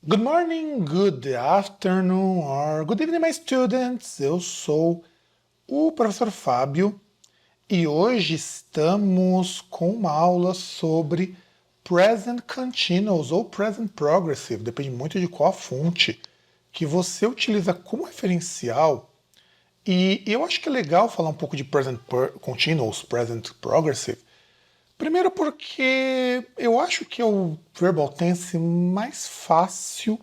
Good morning, good afternoon, or good evening, my students. Eu sou o professor Fábio e hoje estamos com uma aula sobre Present Continuous ou Present Progressive, depende muito de qual a fonte que você utiliza como referencial. E eu acho que é legal falar um pouco de Present Continuous, Present Progressive. Primeiro porque eu acho que é o verbal tense mais fácil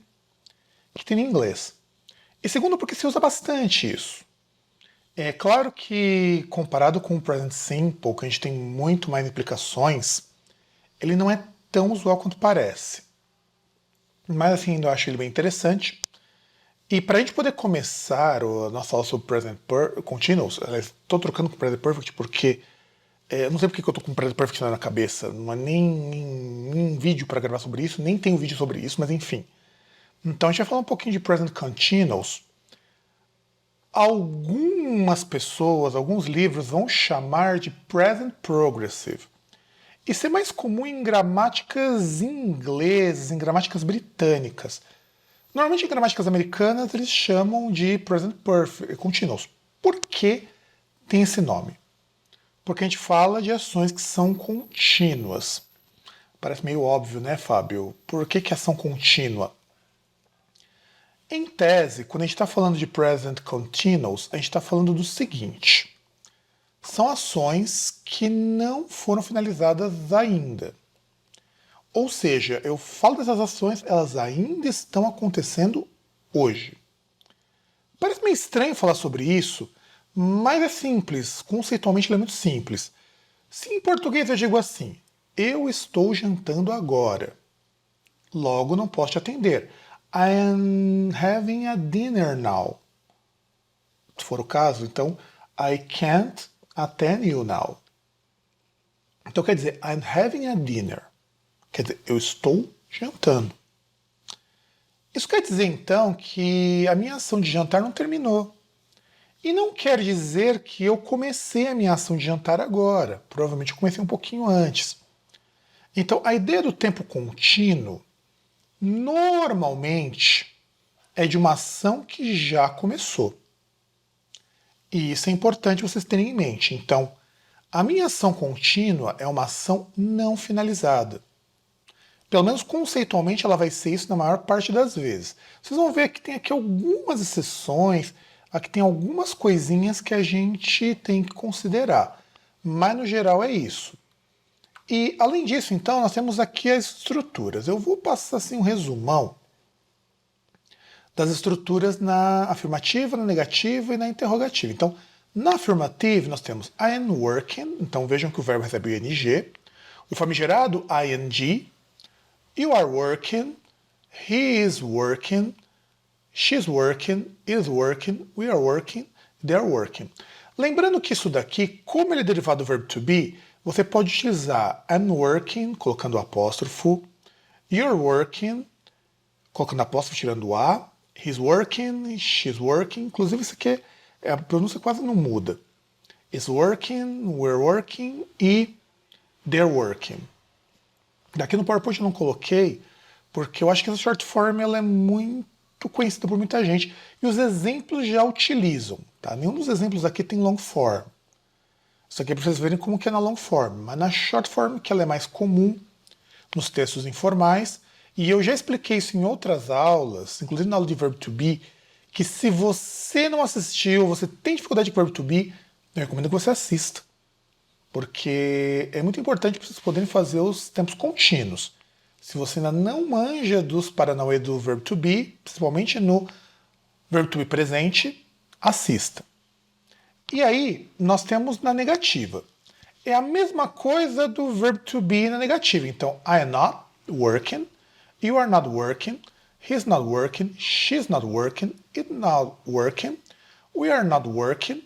que tem em inglês. E segundo porque se usa bastante isso. É claro que comparado com o present simple, que a gente tem muito mais implicações, ele não é tão usual quanto parece. Mas assim, eu acho ele bem interessante. E para a gente poder começar a nossa aula sobre present continuous, estou trocando com present perfect porque eu não sei porque que eu tô com Present Perfect na cabeça, não há nem vídeo para gravar sobre isso, nem tenho vídeo sobre isso, mas enfim. Então a gente vai falar um pouquinho de Present Continuous. Algumas pessoas, alguns livros vão chamar de Present Progressive. Isso é mais comum em gramáticas inglesas, em gramáticas britânicas. Normalmente em gramáticas americanas eles chamam de Present Perfect Continuous. Por que tem esse nome? Porque a gente fala de ações que são contínuas. Parece meio óbvio, né, Fábio? Por que ação contínua? Em tese, quando a gente está falando de present continuous, a gente está falando do seguinte: são ações que não foram finalizadas ainda. Ou seja, eu falo dessas ações, elas ainda estão acontecendo hoje. Parece meio estranho falar sobre isso, mas é simples, conceitualmente ele é muito simples. Se em português eu digo assim, eu estou jantando agora, logo não posso te atender. I am having a dinner now. Se for o caso, então, I can't attend you now. Então quer dizer, I'm having a dinner. Quer dizer, eu estou jantando. Isso quer dizer então que a minha ação de jantar não terminou. E não quer dizer que eu comecei a minha ação de jantar agora. Provavelmente eu comecei um pouquinho antes. Então, a ideia do tempo contínuo, normalmente, é de uma ação que já começou. E isso é importante vocês terem em mente. Então, a minha ação contínua é uma ação não finalizada. Pelo menos conceitualmente ela vai ser isso na maior parte das vezes. Vocês vão ver que tem aqui algumas exceções, aqui tem algumas coisinhas que a gente tem que considerar. Mas no geral é isso. E além disso, então, nós temos aqui as estruturas. Eu vou passar assim um resumão das estruturas na afirmativa, na negativa e na interrogativa. Então, na afirmativa nós temos I am working, então vejam que o verbo recebe o ing, o famigerado ing, you are working, he is working, she's working, is working, we are working, they are working. Lembrando que isso daqui, como ele é derivado do verbo to be, você pode utilizar I'm working, colocando o apóstrofo, you're working, colocando apóstrofo, tirando o A, he's working, she's working, inclusive isso aqui a pronúncia quase não muda. Is working, we're working e they're working. Daqui no PowerPoint eu não coloquei, porque eu acho que essa short form ela é muito conhecida por muita gente. E os exemplos já utilizam. Tá? Nenhum dos exemplos aqui tem long form. Isso aqui é para vocês verem como que é na long form. Mas na short form, que ela é mais comum nos textos informais, e eu já expliquei isso em outras aulas, inclusive na aula de verbo to be, que se você não assistiu, você tem dificuldade de verbo to be, eu recomendo que você assista. Porque é muito importante para vocês poderem fazer os tempos contínuos. Se você ainda não manja dos paranauê do verbo to be, principalmente no verbo to be presente, assista. E aí, nós temos na negativa. É a mesma coisa do verbo to be na negativa. Então, I am not working, you are not working, he's not working, she's not working, it's not working, we are not working,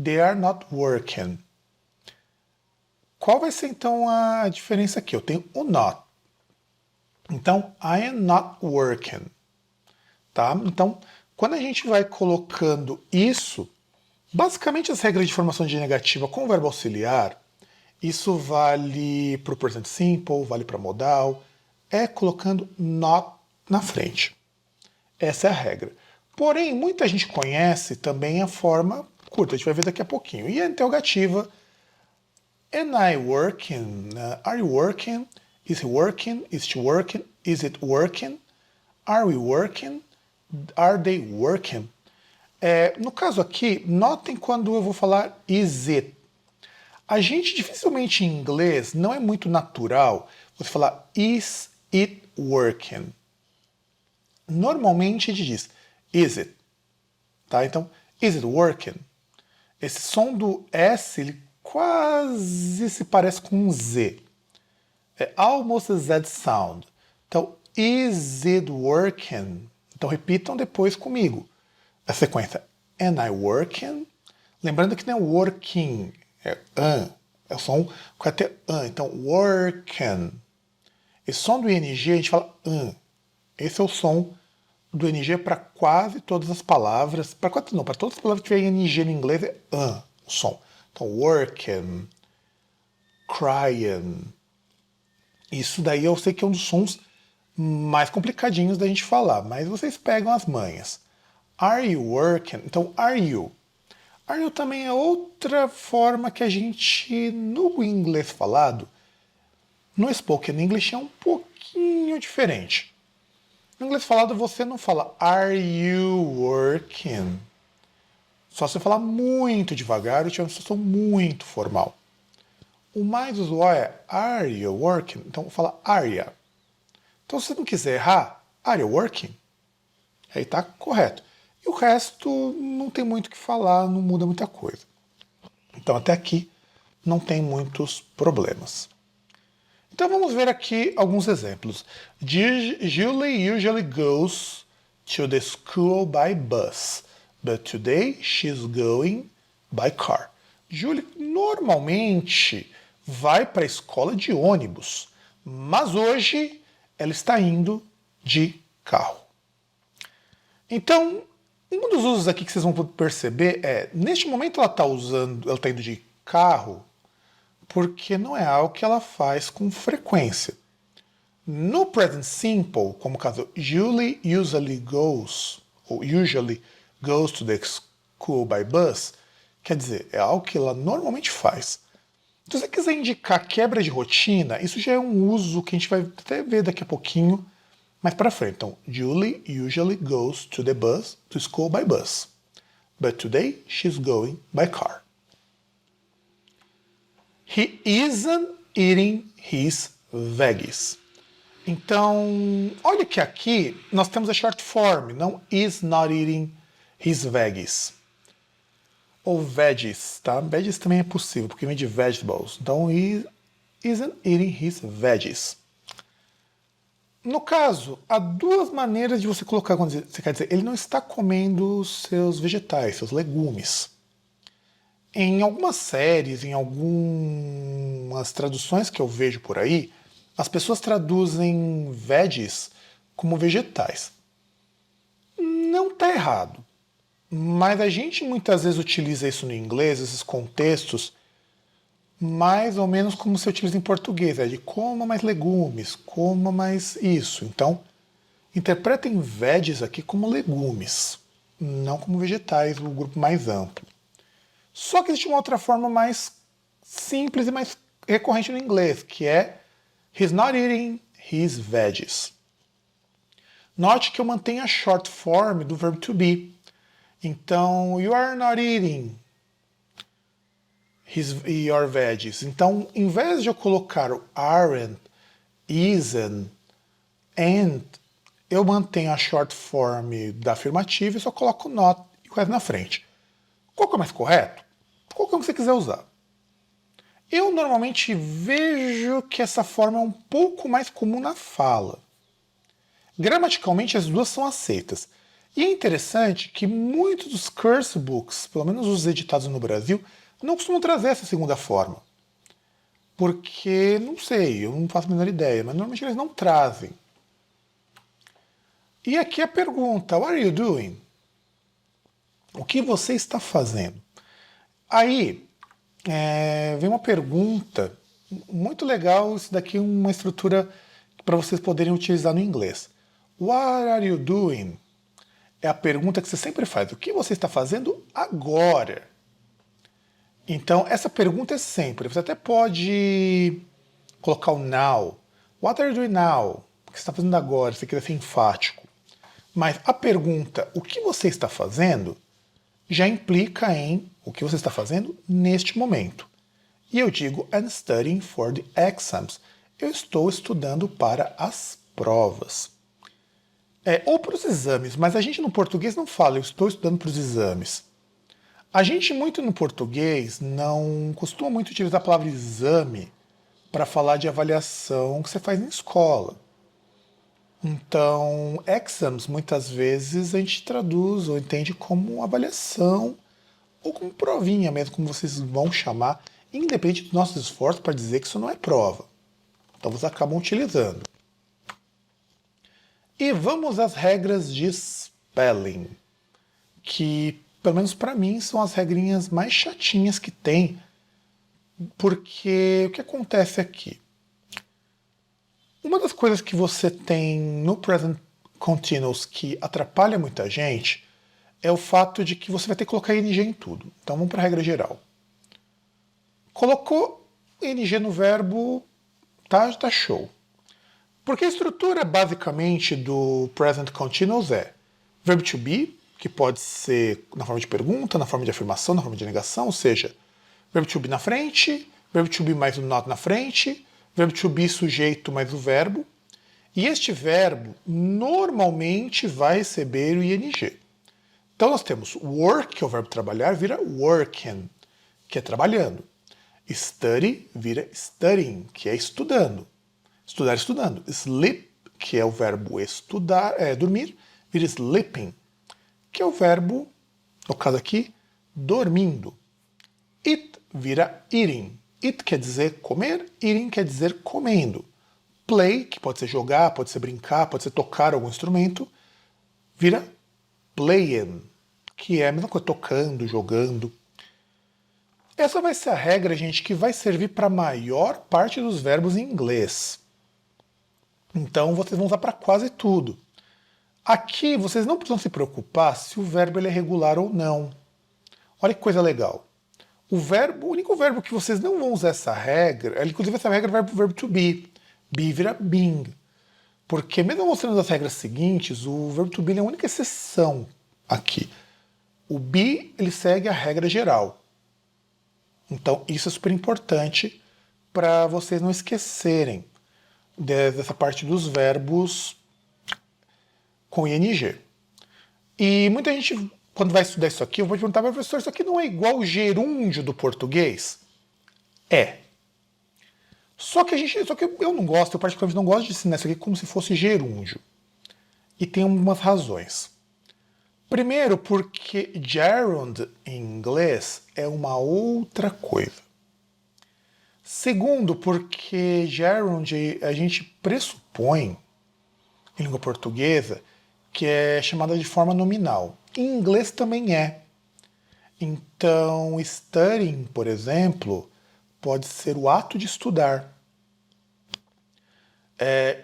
they are not working. Qual vai ser então a diferença aqui? Eu tenho o not. Então, I am not working. Tá? Então, quando a gente vai colocando isso, basicamente as regras de formação de negativa com o verbo auxiliar, isso vale para o present simple, vale para modal, é colocando not na frente. Essa é a regra. Porém, muita gente conhece também a forma curta, a gente vai ver daqui a pouquinho. E a interrogativa, am I working? Are you working? Is he working? Is she working? Is it working? Are we working? Are they working? No caso aqui, notem quando eu vou falar is it. A gente dificilmente em inglês não é muito natural você falar is it working. Normalmente a gente diz is it. Tá? Então, is it working? Esse som do S ele quase se parece com um Z. É almost a Z sound. Então, is it working? Então, repitam depois comigo. A sequência, am I working? Lembrando que não é working, é an. É o som com até an. Então, working. Esse som do ING a gente fala an. Esse é o som do ING para quase todas as palavras. Para todas as palavras que tiver ING no inglês é an, o som. Então, working, crying. Isso daí eu sei que é um dos sons mais complicadinhos da gente falar, mas vocês pegam as manhas. Are you working? Então, are you? Are you também é outra forma que a gente, no inglês falado, no spoken English é um pouquinho diferente. No inglês falado você não fala are you working? Só se você falar muito devagar ou tiver uma situação muito formal. O mais usual é are you working? Então fala are you. Então se você não quiser errar, are you working? Aí tá correto. E o resto não tem muito o que falar, não muda muita coisa. Então até aqui não tem muitos problemas. Então vamos ver aqui alguns exemplos. Julie usually goes to the school by bus, but today she's going by car. Julie normalmente vai para a escola de ônibus, mas hoje ela está indo de carro. Então, um dos usos aqui que vocês vão perceber é, neste momento ela está indo de carro, porque não é algo que ela faz com frequência. No present simple, como o caso Julie usually goes to the school by bus, quer dizer, é algo que ela normalmente faz. Se você quiser indicar quebra de rotina, isso já é um uso que a gente vai até ver daqui a pouquinho, mais para frente. Então, Julie usually goes to school by bus, but today she's going by car. He isn't eating his veggies. Então, olha que aqui nós temos a short form, não is not eating his veggies. Ou veggies, tá? Veggies também é possível, porque vem de vegetables. Então, he isn't eating his veggies. No caso, há duas maneiras de você colocar quando você quer dizer ele não está comendo seus vegetais, seus legumes. Em algumas séries, em algumas traduções que eu vejo por aí, as pessoas traduzem veggies como vegetais. Não está errado, mas a gente muitas vezes utiliza isso no inglês, esses contextos, mais ou menos como se utiliza em português, de coma mais legumes, coma mais isso. Então, interpretem veggies aqui como legumes, não como vegetais, o grupo mais amplo. Só que existe uma outra forma mais simples e mais recorrente no inglês, que é he's not eating his veggies. Note que eu mantenho a short form do verbo to be. Então, you are not eating your veggies. Então, em vez de eu colocar o aren't, isn't, and, eu mantenho a short form da afirmativa e só coloco not e o resto na frente. Qual que é o mais correto? Qualquer um que você quiser usar. Eu normalmente vejo que essa forma é um pouco mais comum na fala. Gramaticalmente, as duas são aceitas. E é interessante que muitos dos curse books, pelo menos os editados no Brasil, não costumam trazer essa segunda forma. Porque, não sei, eu não faço a menor ideia, mas normalmente eles não trazem. E aqui a pergunta, what are you doing? O que você está fazendo? Aí, vem uma pergunta muito legal, isso daqui é uma estrutura para vocês poderem utilizar no inglês. What are you doing? é a pergunta que você sempre faz. O que você está fazendo agora? Então, essa pergunta é sempre. Você até pode colocar o now. What are you doing now? O que você está fazendo agora? Se você quiser ser enfático. Mas a pergunta, o que você está fazendo, já implica em o que você está fazendo neste momento. E eu digo, I'm studying for the exams. Eu estou estudando para as provas. Ou para os exames, mas a gente no português não fala, eu estou estudando para os exames. A gente muito no português não costuma muito utilizar a palavra exame para falar de avaliação que você faz em escola. Então, exams muitas vezes a gente traduz ou entende como avaliação ou como provinha mesmo, como vocês vão chamar, independente dos nossos esforços para dizer que isso não é prova. Então vocês acabam utilizando. E vamos às regras de spelling, que pelo menos para mim são as regrinhas mais chatinhas que tem, porque o que acontece aqui? Uma das coisas que você tem no present continuous que atrapalha muita gente é o fato de que você vai ter que colocar ing em tudo. Então vamos para a regra geral. Colocou ing no verbo, tá show. Porque a estrutura basicamente do present continuous é verbo to be, que pode ser na forma de pergunta, na forma de afirmação, na forma de negação, ou seja, verbo to be na frente, verbo to be mais o not na frente, verbo to be sujeito mais o verbo. E este verbo normalmente vai receber o ing. Então nós temos work, que é o verbo trabalhar, vira working, que é trabalhando. Study vira studying, que é estudando. Estudar, estudando. Sleep, que é o verbo estudar, dormir, vira sleeping, que é o verbo, no caso aqui, dormindo. Eat vira eating. Eat quer dizer comer, eating quer dizer comendo. Play, que pode ser jogar, pode ser brincar, pode ser tocar algum instrumento, vira playing, que é a mesma coisa, tocando, jogando. Essa vai ser a regra, gente, que vai servir para a maior parte dos verbos em inglês. Então vocês vão usar para quase tudo. Aqui vocês não precisam se preocupar se o verbo ele é regular ou não. Olha que coisa legal. O único verbo que vocês não vão usar essa regra, inclusive essa regra vai para o verbo to be. Be vira being. Porque mesmo mostrando as regras seguintes, o verbo to be é a única exceção aqui. O be ele segue a regra geral. Então isso é super importante para vocês não esquecerem dessa parte dos verbos com ing. E muita gente, quando vai estudar isso aqui, eu vou perguntar, professor, isso aqui não é igual o gerúndio do português? É. Só que eu não gosto, eu particularmente não gosto de ensinar isso aqui como se fosse gerúndio. E tem algumas razões. Primeiro, porque gerund em inglês é uma outra coisa. Segundo, porque gerund a gente pressupõe, em língua portuguesa, que é chamada de forma nominal. Em inglês também é. Então, studying, por exemplo, pode ser o ato de estudar.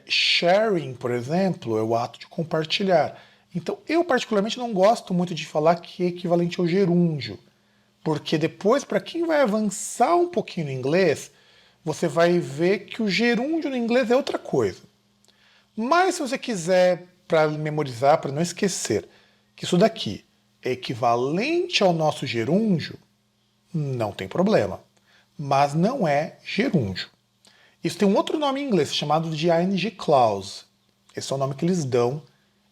Sharing, por exemplo, é o ato de compartilhar. Então, eu particularmente não gosto muito de falar que é equivalente ao gerúndio, porque depois, para quem vai avançar um pouquinho no inglês, você vai ver que o gerúndio no inglês é outra coisa. Mas se você quiser, para memorizar, para não esquecer, que isso daqui é equivalente ao nosso gerúndio, não tem problema. Mas não é gerúndio. Isso tem um outro nome em inglês, chamado de ing clause. Esse é o nome que eles dão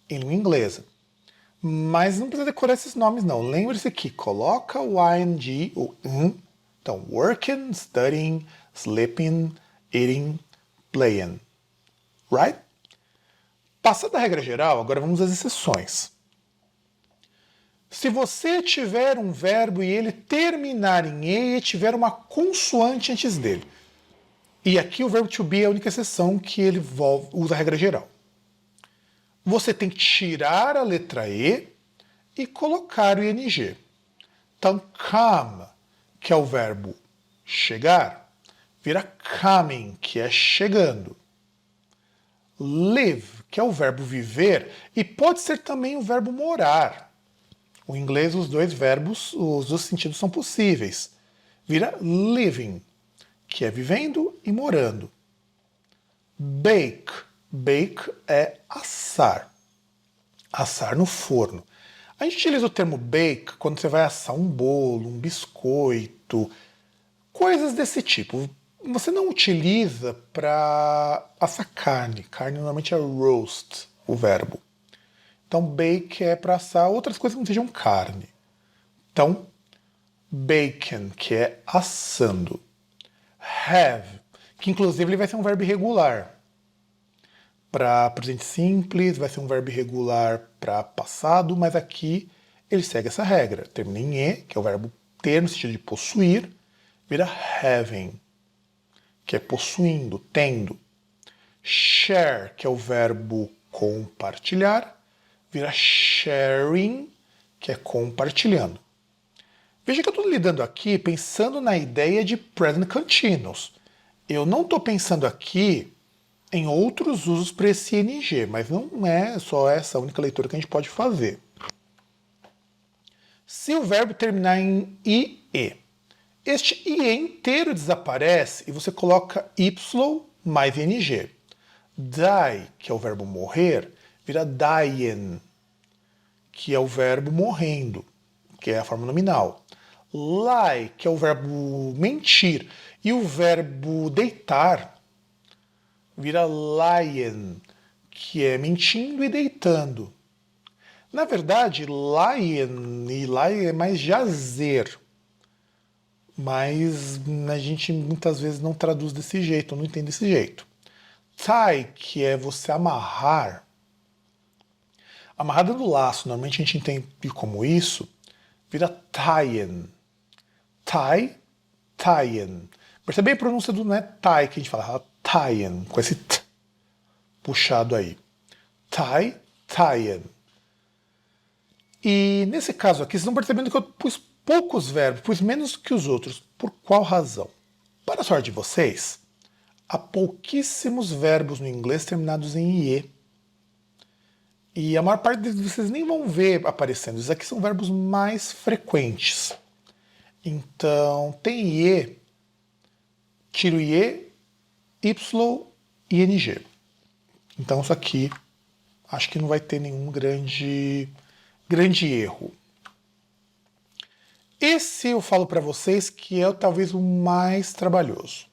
em língua inglesa. Mas não precisa decorar esses nomes, não. Lembre-se que coloca o ing, o então, working, studying, sleeping, eating, playing. Right? Passada a regra geral, agora vamos às exceções. Se você tiver um verbo e ele terminar em e e tiver uma consoante antes dele, e aqui o verbo to be é a única exceção que ele usa a regra geral, você tem que tirar a letra e e colocar o ing. Então, come, que é o verbo chegar, vira coming, que é chegando. Live, que é o verbo viver, e pode ser também o verbo morar. O inglês, os dois verbos, os dois sentidos são possíveis. Vira living, que é vivendo e morando. Bake. Bake é assar. Assar no forno. A gente utiliza o termo bake quando você vai assar um bolo, um biscoito, coisas desse tipo. Você não utiliza para assar carne. Carne normalmente é roast, o verbo. Então bake é para assar outras coisas que não sejam carne. Então, bacon, que é assando. Have, que inclusive ele vai ser um verbo irregular. Para presente simples, vai ser um verbo irregular para passado, mas aqui ele segue essa regra. Termina em E, que é o verbo ter no sentido de possuir, vira having, que é possuindo, tendo. Share, que é o verbo compartilhar, vira sharing, que é compartilhando. Veja que eu estou lidando aqui pensando na ideia de present continuous. Eu não estou pensando aqui em outros usos para esse ing, mas não é só essa única leitura que a gente pode fazer. Se o verbo terminar em IE, este IE inteiro desaparece e você coloca Y mais ING. Die, que é o verbo morrer, vira dying, que é o verbo morrendo, que é a forma nominal. Lie, que é o verbo mentir, e o verbo deitar vira lying, que é mentindo e deitando. Na verdade, lying e lie é mais jazer, mas a gente muitas vezes não traduz desse jeito, não entende desse jeito. Tie, que é você amarrar. Amarrada do laço, normalmente a gente entende como isso, vira tying. Tie, tying. Percebe a pronúncia do não é tie que a gente fala, tying, com esse t puxado aí. Tie, tying. E nesse caso aqui, vocês estão percebendo que eu pus poucos verbos, pus menos que os outros. Por qual razão? Para a sorte de vocês, há pouquíssimos verbos no inglês terminados em IE. E a maior parte deles vocês nem vão ver aparecendo. Esses aqui são verbos mais frequentes. Então, tem IE, tiro IE, Y e NG. Então, isso aqui acho que não vai ter nenhum grande erro. Esse eu falo para vocês que é talvez o mais trabalhoso.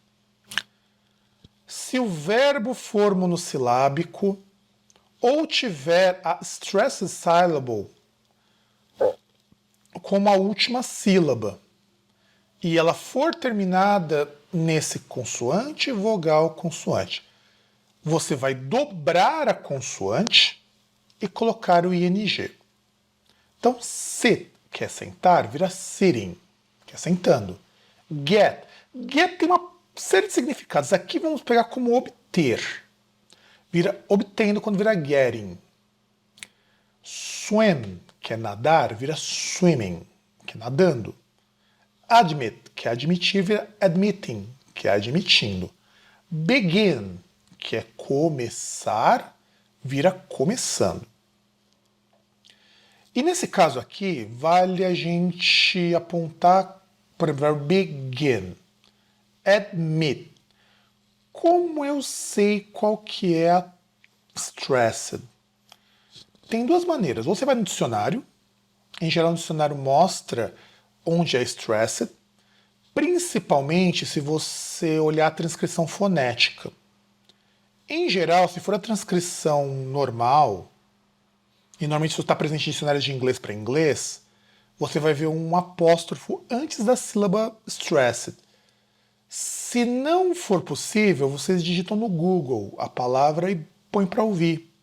Se o verbo for monossilábico ou tiver a stressed syllable como a última sílaba e ela for terminada nesse consoante, vogal, consoante, você vai dobrar a consoante e colocar o ing. Então, sit, que é sentar, vira sitting, que é sentando. Get. Get tem uma série de significados. Aqui vamos pegar como obter. Vira obtendo quando vira getting. Swim, que é nadar, vira swimming, que é nadando. Admit, que é admitir, vira admitting, que é admitindo. Begin, que é começar, vira começando. E nesse caso aqui, vale a gente apontar para o verbo begin. Admit. Como eu sei qual que é a stressed? Tem duas maneiras. Você vai no dicionário. Em geral, o dicionário mostra onde é stressed. Principalmente se você olhar a transcrição fonética. Em geral, se for a transcrição normal, e normalmente isso está presente em dicionários de inglês para inglês, você vai ver um apóstrofo antes da sílaba stressed. Se não for possível, vocês digitam no Google a palavra e põem para ouvir.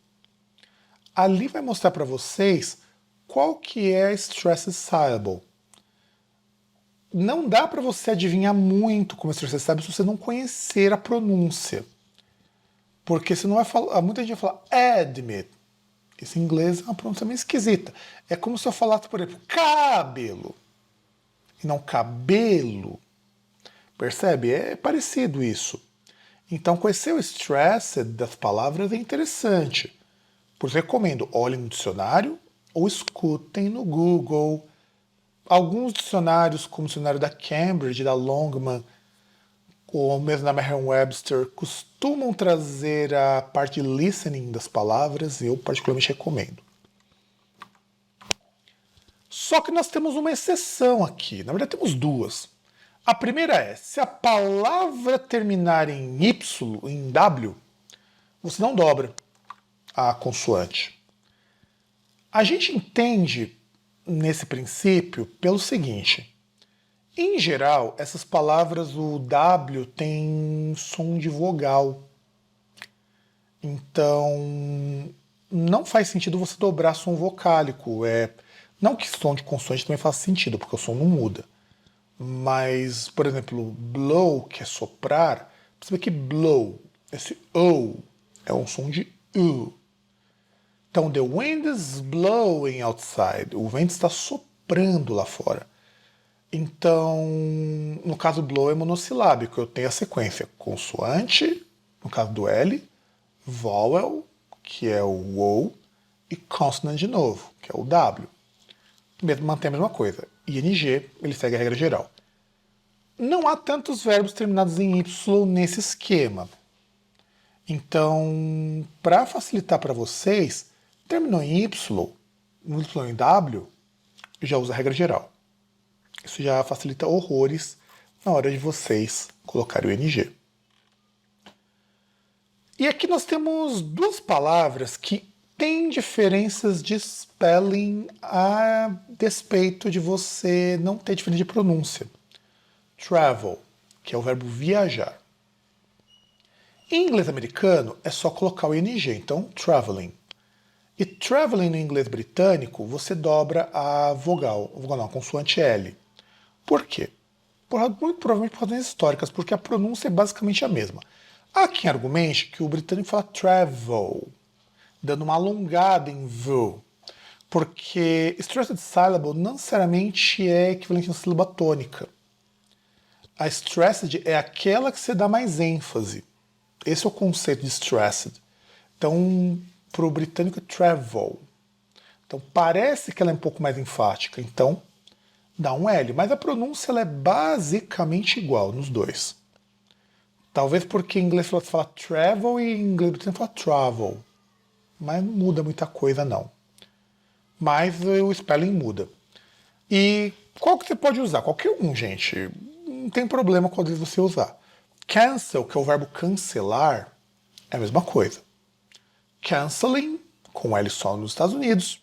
Ali vai mostrar para vocês qual que é a stressed syllable. Não dá para você adivinhar muito como é stressed syllable se você não conhecer a pronúncia. Porque senão vai falar, muita gente vai falar admit. Esse inglês é uma pronúncia meio esquisita. É como se eu falasse, por exemplo, cabelo. E não cabelo. Percebe? É parecido isso. Então, conhecer o stressed das palavras é interessante. Por isso recomendo, olhem no dicionário ou escutem no Google. Alguns dicionários, como o dicionário da Cambridge, da Longman, ou mesmo da Merriam-Webster, costumam trazer a parte de listening das palavras, e eu particularmente recomendo. Só que nós temos uma exceção aqui, na verdade temos duas. A primeira é, se a palavra terminar em Y, em W, você não dobra a consoante. A gente entende nesse princípio pelo seguinte: em geral, essas palavras, o W tem som de vogal. Então, não faz sentido você dobrar som vocálico. Não que som de consoante também faça sentido, porque o som não muda. Mas, por exemplo, blow, que é soprar, você vê que blow, esse O, é um som de U. Então, the wind is blowing outside. O vento está soprando lá fora. Então, no caso blow é monossilábico. Eu tenho a sequência consoante, no caso do L, vowel, que é o O, e consonant de novo, que é o W. Mesmo mantém a mesma coisa. ING, ele segue a regra geral. Não há tantos verbos terminados em Y nesse esquema. Então, para facilitar para vocês, terminou em Y, no Y em W, já usa a regra geral. Isso já facilita horrores na hora de vocês colocarem o ING. E aqui nós temos duas palavras que têm diferenças de spelling a despeito de você não ter diferença de pronúncia. Travel, que é o verbo viajar. Em inglês americano é só colocar o ING, então traveling. E traveling no inglês britânico você dobra a vogal não, a consoante L. Por quê? Muito provavelmente por razões históricas, porque a pronúncia é basicamente a mesma. Há quem argumente que o britânico fala travel, dando uma alongada em V, porque stressed syllable não necessariamente é equivalente a uma sílaba tônica. A stressed é aquela que você dá mais ênfase. Esse é o conceito de stressed. Então, para o britânico é travel. Então, parece que ela é um pouco mais enfática. Então, dá um L, mas a pronúncia ela é basicamente igual nos dois. Talvez porque em inglês você fala travel e em inglês britânico fala travel. Mas não muda muita coisa, não. Mas o spelling muda. E qual que você pode usar? Qualquer um, gente. Não tem problema quando você usar. Cancel, que é o verbo cancelar, é a mesma coisa. Canceling, com L só nos Estados Unidos,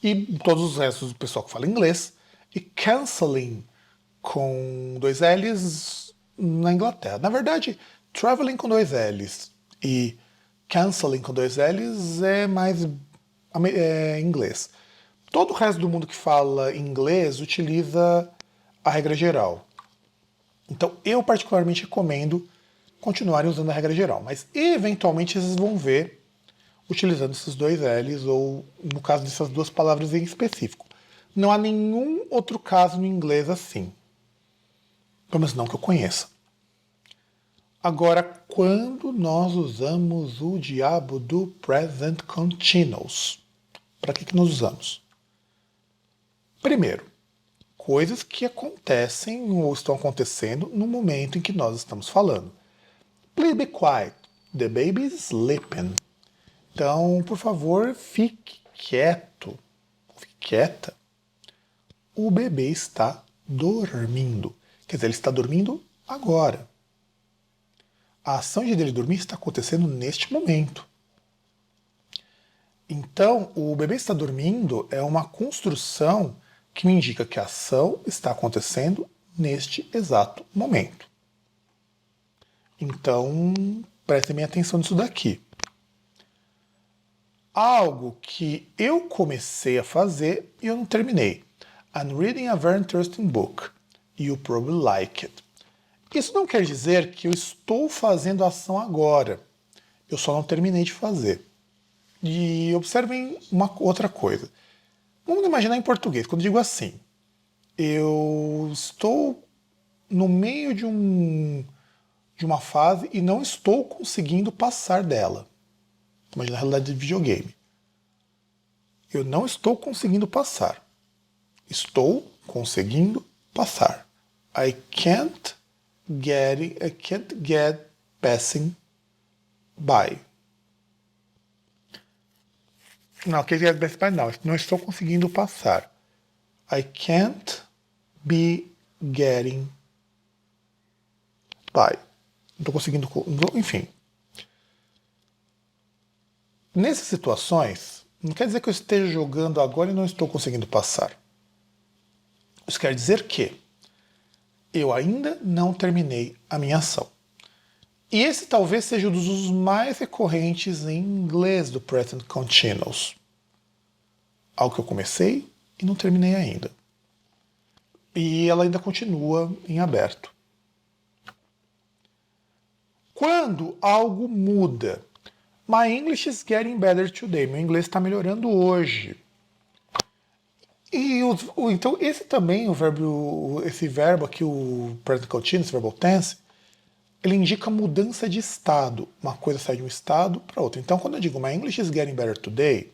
e todos os restos do pessoal que fala inglês, e canceling, com dois L's, na Inglaterra. Na verdade, traveling com dois L's e canceling com dois L's é mais inglês. Todo o resto do mundo que fala inglês utiliza a regra geral. Então, eu particularmente recomendo continuarem usando a regra geral, mas eventualmente vocês vão ver utilizando esses dois L's, ou no caso dessas duas palavras em específico. Não há nenhum outro caso no inglês assim. Pelo menos não que eu conheça. Agora, quando nós usamos o diabo do present continuous? Para que nós usamos? Primeiro, coisas que acontecem ou estão acontecendo no momento em que nós estamos falando. Please be quiet. The baby is sleeping. Então, por favor, fique quieto. Fique quieta. O bebê está dormindo. Quer dizer, ele está dormindo agora. A ação de dele dormir está acontecendo neste momento. Então, o bebê está dormindo é uma construção que me indica que a ação está acontecendo neste exato momento. Então, prestem bem atenção nisso daqui. Algo que eu comecei a fazer e eu não terminei. I'm reading a very interesting book. You'll probably like it. Isso não quer dizer que eu estou fazendo a ação agora. Eu só não terminei de fazer. E observem uma outra coisa. Vamos imaginar em português, quando eu digo assim. Eu estou no meio de uma fase e não estou conseguindo passar dela. Imagina a realidade de videogame. Eu não estou conseguindo passar. Estou conseguindo passar. I can't get passing by. Não, can't get passing by não. Não estou conseguindo passar. I can't be getting by. Não estou conseguindo... Enfim. Nessas situações, não quer dizer que eu esteja jogando agora e não estou conseguindo passar. Isso quer dizer que eu ainda não terminei a minha ação. E esse talvez seja um dos usos mais recorrentes em inglês do Present Continuous. Algo que eu comecei e não terminei ainda. E ela ainda continua em aberto. Quando algo muda, My English is getting better today. Meu inglês está melhorando hoje. E então esse também, esse verbo aqui, o present continuous, verbal tense, ele indica mudança de estado. Uma coisa sai de um estado para outro. Então quando eu digo My English is getting better today,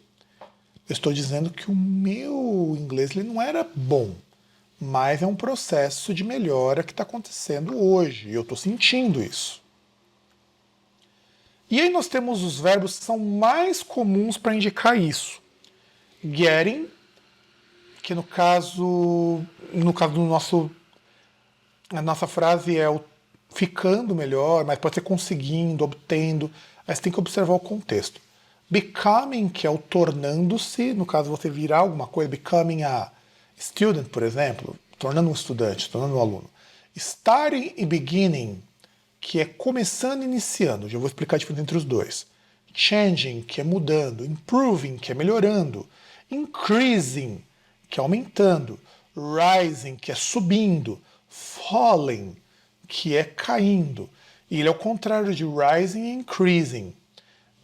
eu estou dizendo que o meu inglês ele não era bom, mas é um processo de melhora que está acontecendo hoje. E eu estou sentindo isso. E aí nós temos os verbos que são mais comuns para indicar isso. Getting, que no caso do a nossa frase é o ficando melhor, mas pode ser conseguindo, obtendo. Aí você tem que observar o contexto. Becoming, que é o tornando-se, no caso você virar alguma coisa, becoming a student, por exemplo, tornando um estudante, tornando um aluno. Starting e beginning, que é começando e iniciando. Já vou explicar a diferença entre os dois. Changing, que é mudando. Improving, que é melhorando. Increasing, que é aumentando. Rising, que é subindo. Falling, que é caindo. E ele é o contrário de rising e increasing.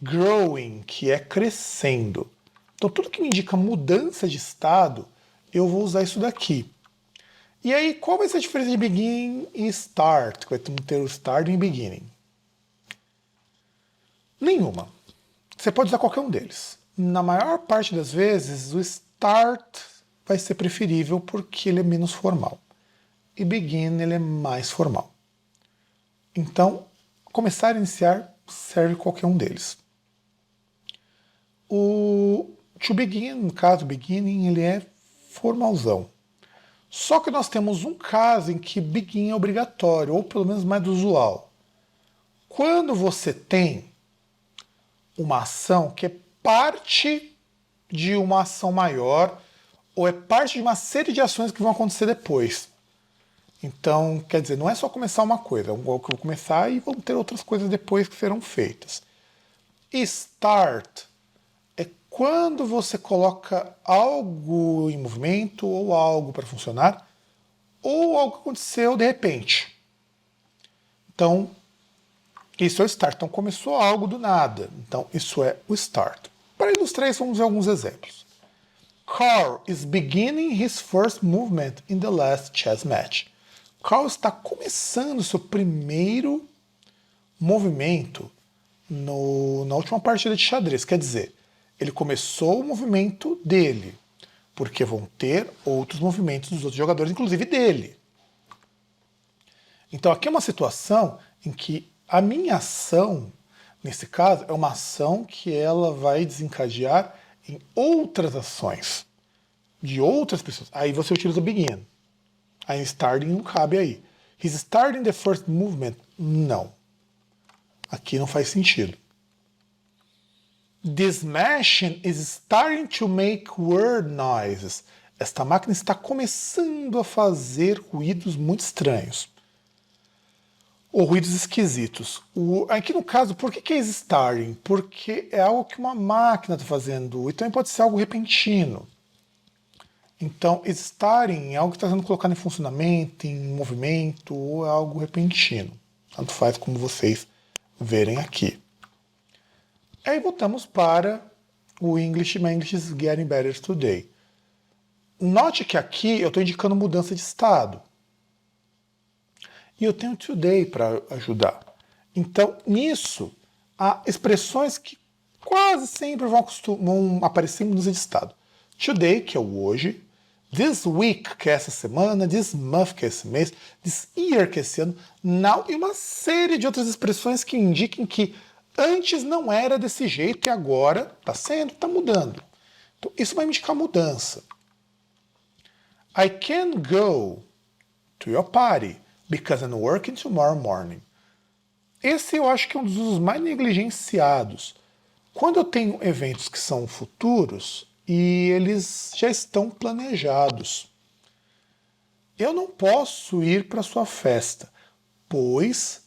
Growing, que é crescendo. Então tudo que me indica mudança de estado, eu vou usar isso daqui. E aí, qual vai ser a diferença de beginning e start? Vai ter o start e beginning. Nenhuma. Você pode usar qualquer um deles. Na maior parte das vezes, o start vai ser preferível porque ele é menos formal. E begin ele é mais formal. Então, começar e iniciar serve qualquer um deles. O to begin, no caso, beginning, ele é formalzão. Só que nós temos um caso em que begin é obrigatório, ou pelo menos mais usual. Quando você tem uma ação que é parte de uma ação maior, ou é parte de uma série de ações que vão acontecer depois. Então, quer dizer, não é só começar uma coisa, eu vou começar e vão ter outras coisas depois que serão feitas. Start é quando você coloca algo em movimento, ou algo para funcionar, ou algo que aconteceu de repente. Então, isso é o start. Então, começou algo do nada. Então, isso é o start. Para ilustrar isso, vamos ver alguns exemplos. Carl is beginning his first movement in the last chess match. Carl está começando seu primeiro movimento na última partida de xadrez. Quer dizer, ele começou o movimento dele, porque vão ter outros movimentos dos outros jogadores, inclusive dele. Então aqui é uma situação em que a minha ação, nesse caso, é uma ação que ela vai desencadear em outras ações de outras pessoas. Aí você utiliza o begin. Aí starting não cabe aí. He's starting the first movement? Não. Aqui não faz sentido. This machine is starting to make weird noises. Esta máquina está começando a fazer ruídos muito estranhos. Ou ruídos esquisitos. Aqui no caso, por que é starting? Porque é algo que uma máquina está fazendo. E também pode ser algo repentino. Então, starting é algo que está sendo colocado em funcionamento, em movimento, ou é algo repentino. Tanto faz como vocês verem aqui. Aí voltamos para o English. My English is getting better today. Note que aqui eu estou indicando mudança de estado. E eu tenho today para ajudar. Então, nisso, há expressões que quase sempre vão aparecer em mudança de estado. Today, que é o hoje. This week, que é essa semana. This month, que é esse mês. This year, que é esse ano. Now e uma série de outras expressões que indiquem que antes não era desse jeito e agora está sendo, está mudando. Então, isso vai indicar mudança. I can't go to your party because I'm working tomorrow morning. Esse eu acho que é um dos usos mais negligenciados. Quando eu tenho eventos que são futuros e eles já estão planejados. Eu não posso ir para sua festa, pois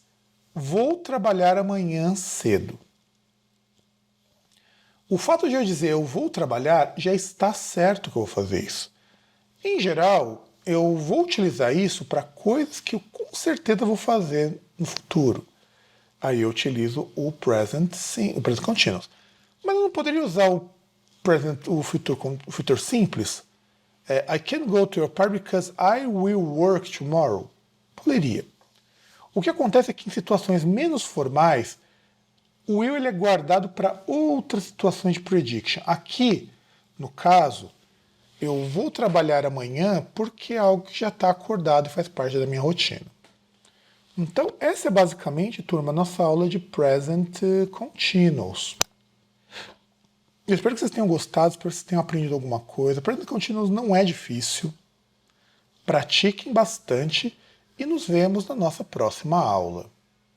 vou trabalhar amanhã cedo. O fato de eu dizer eu vou trabalhar já está certo que eu vou fazer isso. Em geral, eu vou utilizar isso para coisas que eu com certeza vou fazer no futuro. Aí eu utilizo o present continuous. Mas eu não poderia usar o future simples? I can't go to your party because I will work tomorrow. Poderia. O que acontece é que em situações menos formais, o will ele é guardado para outras situações de prediction. Aqui, no caso, eu vou trabalhar amanhã porque é algo que já está acordado e faz parte da minha rotina. Então, essa é basicamente, turma, a nossa aula de Present Continuous. Eu espero que vocês tenham gostado, espero que vocês tenham aprendido alguma coisa. Present Continuous não é difícil. Pratiquem bastante e nos vemos na nossa próxima aula.